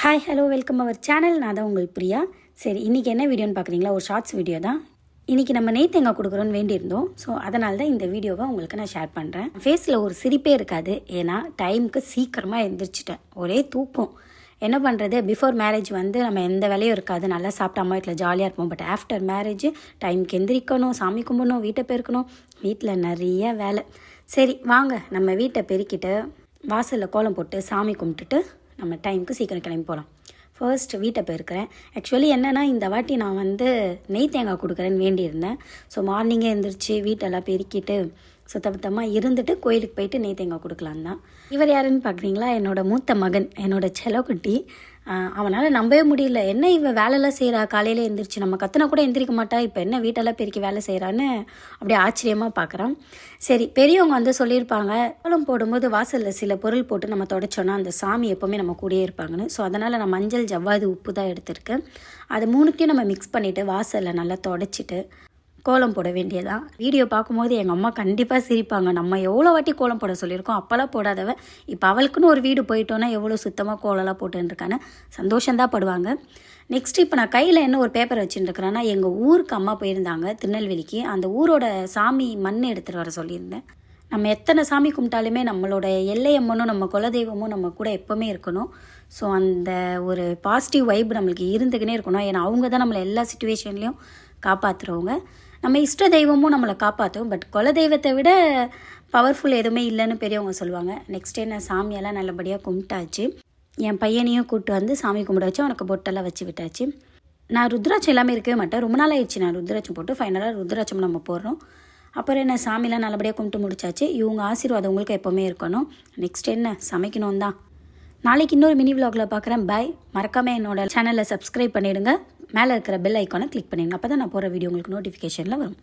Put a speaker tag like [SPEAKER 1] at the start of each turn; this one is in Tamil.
[SPEAKER 1] Hi hello welcome our channel. நான் தான் உங்கள் பிரியா. சரி, இன்றைக்கி என்ன வீடியோன்னு பார்க்குறீங்களா? ஒரு ஷார்ட்ஸ் வீடியோ தான். இன்றைக்கி நம்ம நெய் தேங்காய் கொடுக்குறோன்னு வேண்டியிருந்தோம். ஸோ அதனால தான் இந்த வீடியோவை உங்களுக்கு நான் ஷேர் பண்ணுறேன். ஃபேஸில் ஒரு சிரிப்பே இருக்காது, ஏன்னா டைமுக்கு சீக்கிரமாக எழுந்திரிச்சிட்டேன். ஒரே தூக்கம். என்ன பண்ணுறது, பிஃபோர் மேரேஜ் நம்ம எந்த வேலையும் இருக்காது, நல்லா சாப்பிட்டு அம்மா வீட்டில் ஜாலியாக இருப்போம். பட் ஆஃப்டர் மேரேஜ் டைமுக்கு எந்திரிக்கணும், சாமி கும்பிடணும், வீட்டை பெருக்கணும், வீட்டில் நிறைய வேலை. சரி வாங்க, நம்ம வீட்டை பெருக்கிட்டு வாசலில் கோலம் போட்டு சாமி கும்பிட்டுட்டு நம்ம டைமுக்கு சீக்கிரம் கிளம்பி போகலாம். ஃபர்ஸ்ட் வீட்டை போயிருக்கிறேன். ஆக்சுவலி என்னென்னா, இந்த வாட்டி நான் நெய் தேங்காய் கொடுக்குறேன்னு வேண்டியிருந்தேன். ஸோ மார்னிங்கே எழுந்திரிச்சு வீட்டெல்லாம் பெருக்கிட்டு சுத்தபத்தமாக இருந்துட்டு கோயிலுக்கு போயிட்டு நெய் தேங்காய் கொடுக்கலான் தான். இவர் யாருன்னு பார்க்குறீங்களா? என்னோடய மூத்த மகன், என்னோடய செல்லக்குட்டி. அவனால் நம்பவே முடியல, என்ன இவன் வேலையெல்லாம் செய்கிறா, காலையில் எழுந்திரிச்சு நம்ம கற்றுனா கூட எந்திரிக்க மாட்டா, இப்போ என்ன வீட்டெல்லாம் பெருக்கி வேலை செய்கிறான்னு அப்படியே ஆச்சரியமாக பார்க்குறான். சரி, பெரியவங்க சொல்லியிருப்பாங்க, கோலம் போடும்போது வாசலில் சில பொருள் போட்டு நம்ம தொடச்சோன்னா அந்த சாமி எப்போவுமே நம்ம கூடயே இருப்பாங்கன்னு. ஸோ அதனால் நான் மஞ்சள், ஜவ்வாது, உப்பு தான் எடுத்திருக்கேன். அது மூணுத்தையும் நம்ம மிக்ஸ் பண்ணிவிட்டு வாசலில் நல்லா தொடச்சிட்டு கோலம் போட வேண்டியதான். வீடியோ பார்க்கும்போது எங்கள் அம்மா கண்டிப்பாக சிரிப்பாங்க. நம்ம எவ்வளோ வாட்டி கோலம் போட சொல்லியிருக்கோம், அப்போல்லாம் போடாதவ இப்போ அவளுக்குன்னு ஒரு வீடு போயிட்டோன்னா எவ்வளோ சுத்தமாக கோலம்லாம் போட்டுருக்கான்னு சந்தோஷந்தான் படுவாங்க. நெக்ஸ்ட் இப்போ நான் கையில் என்ன ஒரு பேப்பர் வச்சுட்டுருக்கிறேன்னா, எங்கள் ஊருக்கு அம்மா போயிருந்தாங்க திருநெல்வேலிக்கு. அந்த ஊரோட சாமி மண் எடுத்துகிட்டு வர சொல்லியிருந்தேன். நம்ம எத்தனை சாமி கும்பிட்டாலுமே நம்மளோட எல்லையம்மனும் நம்ம குலதெய்வமும் நம்ம கூட எப்போவுமே இருக்கணும். ஸோ அந்த ஒரு பாசிட்டிவ் வைப் நம்மளுக்கு இருந்துக்கினே இருக்கணும். ஏன்னா அவங்க தான் நம்மளை எல்லா சுச்சுவேஷன்லேயும் காப்பாற்றுறவங்க. நம்ம இஷ்ட தெய்வமும் நம்மளை காப்பாற்றும். பட் குலதெய்வத்தை விட பவர்ஃபுல் எதுவுமே இல்லைன்னு பெரியவங்க சொல்லுவாங்க. நெக்ஸ்ட் டே நான் சாமியெல்லாம் நல்லபடியாக கும்பிட்டாச்சு. என் பையனையும் கூப்பிட்டு சாமி கும்பிட வச்சு அவனுக்கு பொட்டெல்லாம் வச்சு விட்டாச்சு. நான் ருத்ராட்சம் எல்லாமே இருக்கவே மாட்டேன். ரொம்ப நாள் ஆயிடுச்சு நான் ருத்ராட்சம் போட்டு. ஃபைனலாக ருத்ராட்சம் நம்ம போடுறோம். அப்புறம் என்ன, சாமிலாம் நல்லபடியாக கும்பிட்டு முடிச்சாச்சு. இவங்க ஆசீர்வாதம் உங்களுக்கு எப்போவுமே இருக்கணும். நெக்ஸ்ட் என்ன, சமைக்கணும் தான். நாளைக்கு இன்னொரு மினி விலாகில் பார்க்குறேன். பாய். மறக்காமல் என்னோட சேனலை சப்ஸ்கிரைப் பண்ணிவிடுங்க. மேலே இருக்கிற பெல் ஐக்கானை கிளிக் பண்ணிடுங்க. அப்போ தான் நான் போகிற வீடியோ உங்களுக்கு நோட்டிஃபிகேஷனில் வரும்.